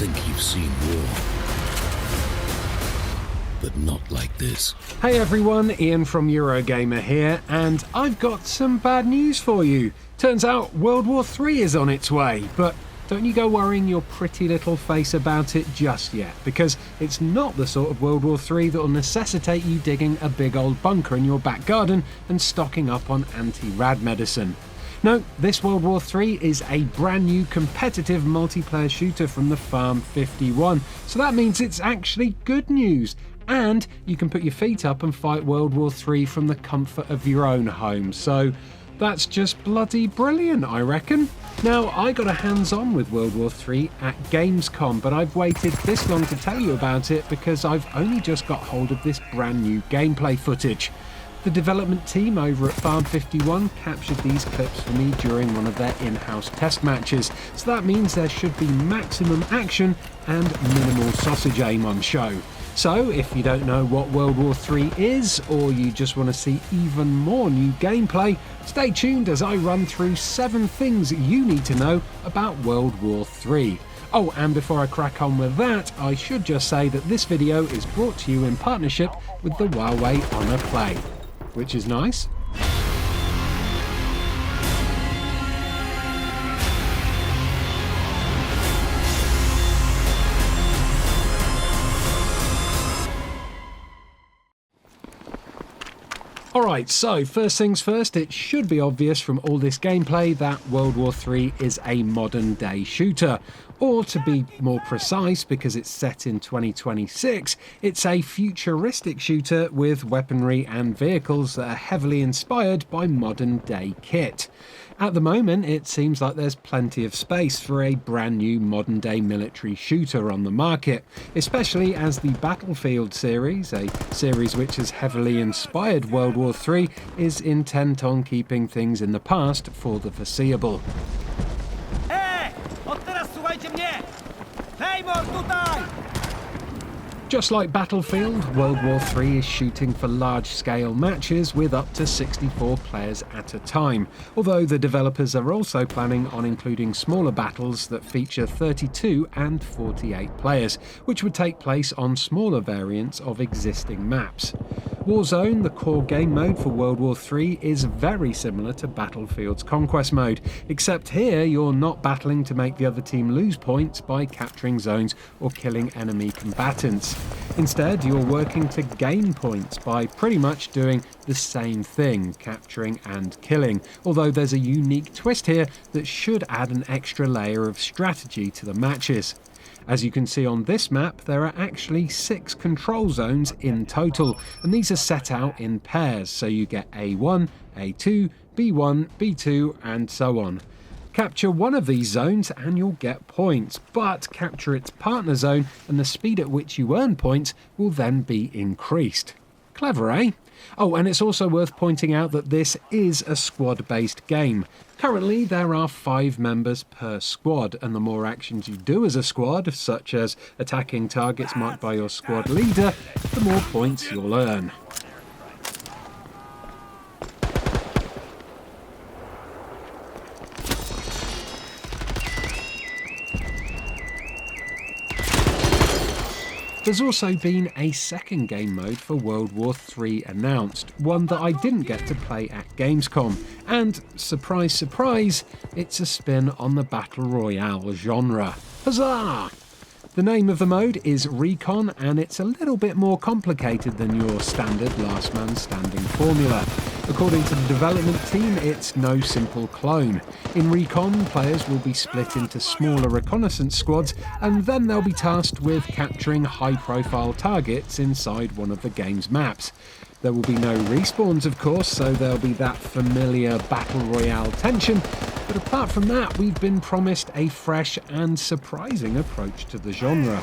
think you've seen war, but not like this. Hey everyone, Ian from Eurogamer here, and I've got some bad news for you. Turns out World War III is on its way, but don't you go worrying your pretty little face about it just yet, because it's not the sort of World War III that will necessitate you digging a big old bunker in your back garden and stocking up on anti-rad medicine. No, this World War III is a brand new competitive multiplayer shooter from the Farm 51, so that means it's actually good news. And you can put your feet up and fight World War III from the comfort of your own home, so that's just bloody brilliant, I reckon. Now, I got a hands-on with World War III at Gamescom, but I've waited this long to tell you about it because I've only just got hold of this brand new gameplay footage. The development team over at Farm 51 captured these clips for me during one of their in-house test matches, so that means there should be maximum action and minimal sausage aim on show. So, if you don't know what World War III is, or you just want to see even more new gameplay, stay tuned as I run through 7 things you need to know about World War III. Oh, and before I crack on with that, I should just say that this video is brought to you in partnership with the Huawei Honor Play, which is nice. Alright, so first things first, it should be obvious from all this gameplay that World War III is a modern day shooter. Or to be more precise, because it's set in 2026, it's a futuristic shooter with weaponry and vehicles that are heavily inspired by modern day kit. At the moment, it seems like there's plenty of space for a brand new modern day military shooter on the market, especially as the Battlefield series, a series which has heavily inspired World War III, is intent on keeping things in the past for the foreseeable. Just like Battlefield, World War III is shooting for large-scale matches with up to 64 players at a time, although the developers are also planning on including smaller battles that feature 32 and 48 players, which would take place on smaller variants of existing maps. Warzone, the core game mode for World War III, is very similar to Battlefield's Conquest mode, except here you're not battling to make the other team lose points by capturing zones or killing enemy combatants. Instead, you're working to gain points by pretty much doing the same thing, capturing and killing, although there's a unique twist here that should add an extra layer of strategy to the matches. As you can see on this map, there are actually 6 control zones in total, and these are set out in pairs, so you get A1, A2, B1, B2, and so on. Capture one of these zones and you'll get points, but capture its partner zone and the speed at which you earn points will then be increased. Clever, eh? Oh, and it's also worth pointing out that this is a squad-based game. Currently, there are 5 members per squad, and the more actions you do as a squad, such as attacking targets marked by your squad leader, the more points you'll earn. There's also been a second game mode for World War III announced, one that I didn't get to play at Gamescom, and surprise surprise, it's a spin on the Battle Royale genre. Huzzah! The name of the mode is Recon, and it's a little bit more complicated than your standard last man standing formula. According to the development team, it's no simple clone. In Recon, players will be split into smaller reconnaissance squads, and then they'll be tasked with capturing high-profile targets inside one of the game's maps. There will be no respawns, of course, so there'll be that familiar Battle Royale tension, but apart from that, we've been promised a fresh and surprising approach to the genre.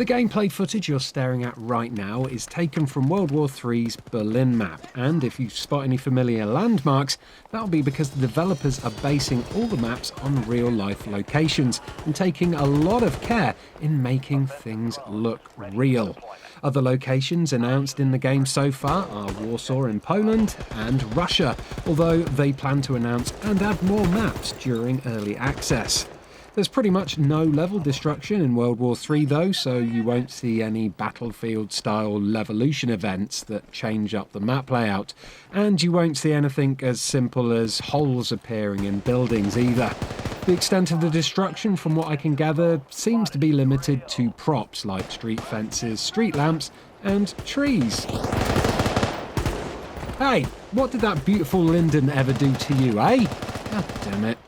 The gameplay footage you're staring at right now is taken from World War III's Berlin map, and if you spot any familiar landmarks, that'll be because the developers are basing all the maps on real-life locations and taking a lot of care in making things look real. Other locations announced in the game so far are Warsaw in Poland and Russia, although they plan to announce and add more maps during early access. There's pretty much no level destruction in World War III though, so you won't see any Battlefield-style Levolution events that change up the map layout, and you won't see anything as simple as holes appearing in buildings either. The extent of the destruction, from what I can gather, seems to be limited to props like street fences, street lamps, and trees. Hey, what did that beautiful linden ever do to you, eh? God damn it.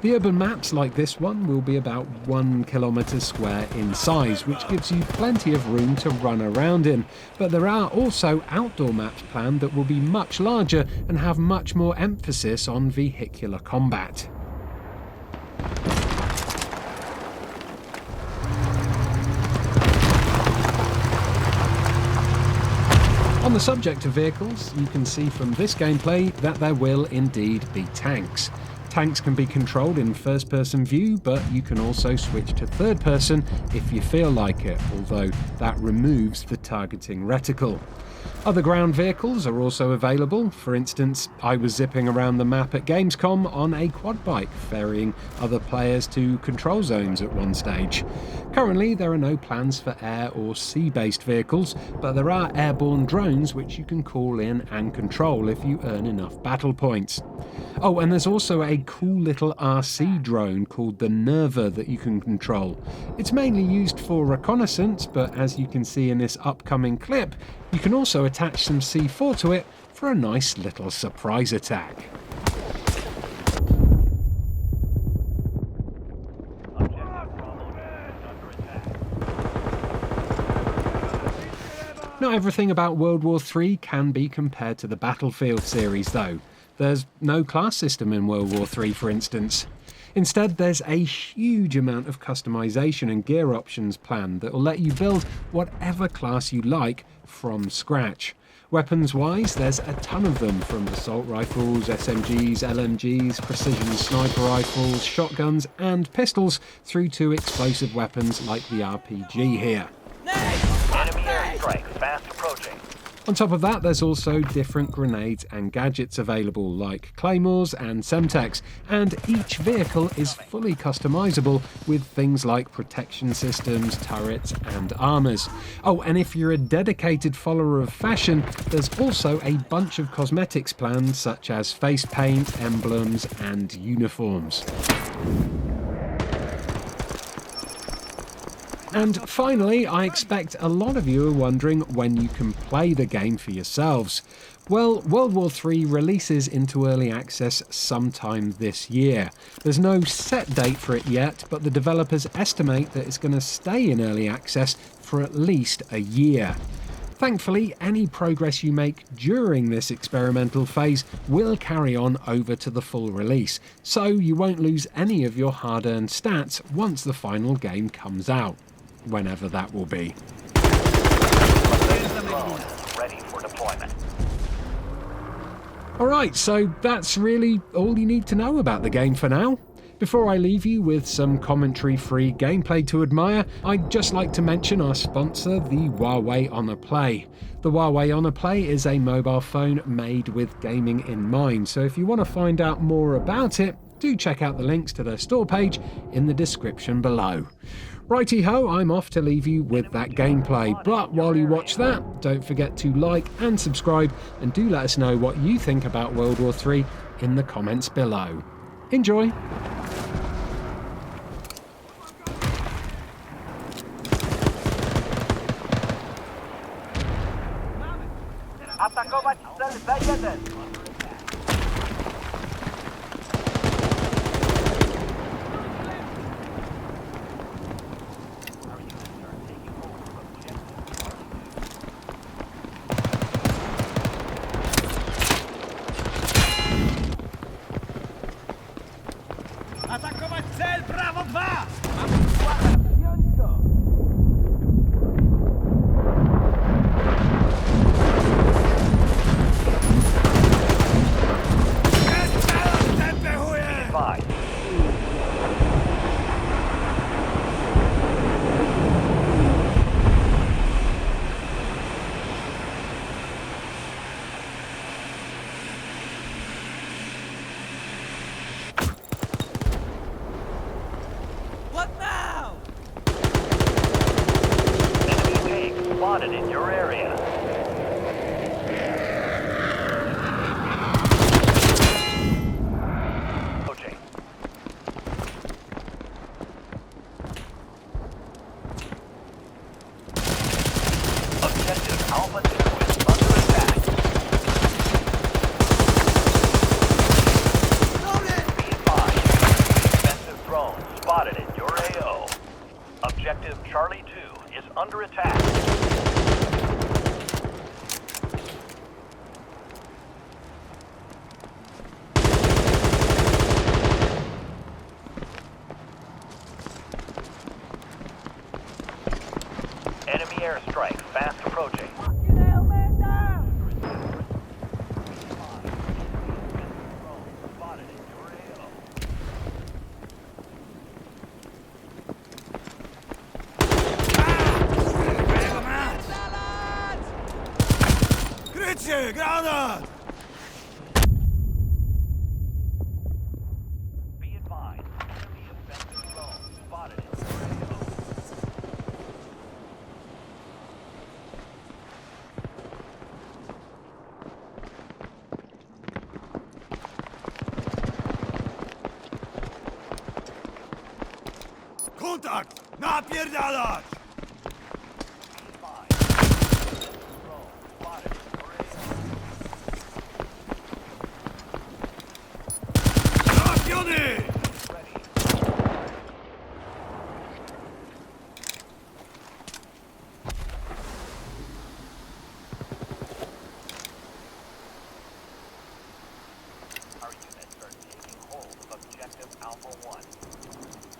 The urban maps like this one will be about 1 kilometre square in size, which gives you plenty of room to run around in. But there are also outdoor maps planned that will be much larger and have much more emphasis on vehicular combat. On the subject of vehicles, you can see from this gameplay that there will indeed be tanks. Tanks can be controlled in first-person view, but you can also switch to third-person if you feel like it, although that removes the targeting reticle. Other ground vehicles are also available. For instance, I was zipping around the map at Gamescom on a quad bike, ferrying other players to control zones at one stage. Currently, there are no plans for air or sea-based vehicles, but there are airborne drones which you can call in and control if you earn enough battle points. Oh, and there's also a cool little RC drone called the Nerva that you can control. It's mainly used for reconnaissance, but as you can see in this upcoming clip, you can also attach some C4 to it for a nice little surprise attack. Not everything about World War III can be compared to the Battlefield series though. There's no class system in World War III, for instance. Instead, there's a huge amount of customization and gear options planned that will let you build whatever class you like from scratch. Weapons-wise, there's a ton of them, from assault rifles, SMGs, LMGs, precision sniper rifles, shotguns and pistols, through to explosive weapons like the RPG here. Enemy airstrike fast approaching. On top of that, there's also different grenades and gadgets available, like claymores and semtex, and each vehicle is fully customizable with things like protection systems, turrets and armors. Oh, and if you're a dedicated follower of fashion, there's also a bunch of cosmetics planned, such as face paint, emblems and uniforms. And finally, I expect a lot of you are wondering when you can play the game for yourselves. Well, World War III releases into early access sometime this year. There's no set date for it yet, but the developers estimate that it's going to stay in early access for at least a year. Thankfully, any progress you make during this experimental phase will carry on over to the full release, so you won't lose any of your hard-earned stats once the final game comes out. Whenever that will be. Ready for deployment. Alright, so that's really all you need to know about the game for now. Before I leave you with some commentary-free gameplay to admire, I'd just like to mention our sponsor, the Huawei Honor Play. The Huawei Honor Play is a mobile phone made with gaming in mind, so if you want to find out more about it, do check out the links to their store page in the description below. Righty-ho, I'm off to leave you with that gameplay, but while you watch that, don't forget to like and subscribe, and do let us know what you think about World War III in the comments below. Enjoy! Atakować cel B1. Atakować cel Brawo 2! Mamy składa, wziąć go! Objective Charlie 2 is under attack. Enemy airstrike fast approaching. Spotted in your AO. Krycie! Granat! Be advised, enemy offensive drone spotted in your AO. Kontakt! Napierdalać! Trafiony! Our units are taking hold of objective Alpha 1.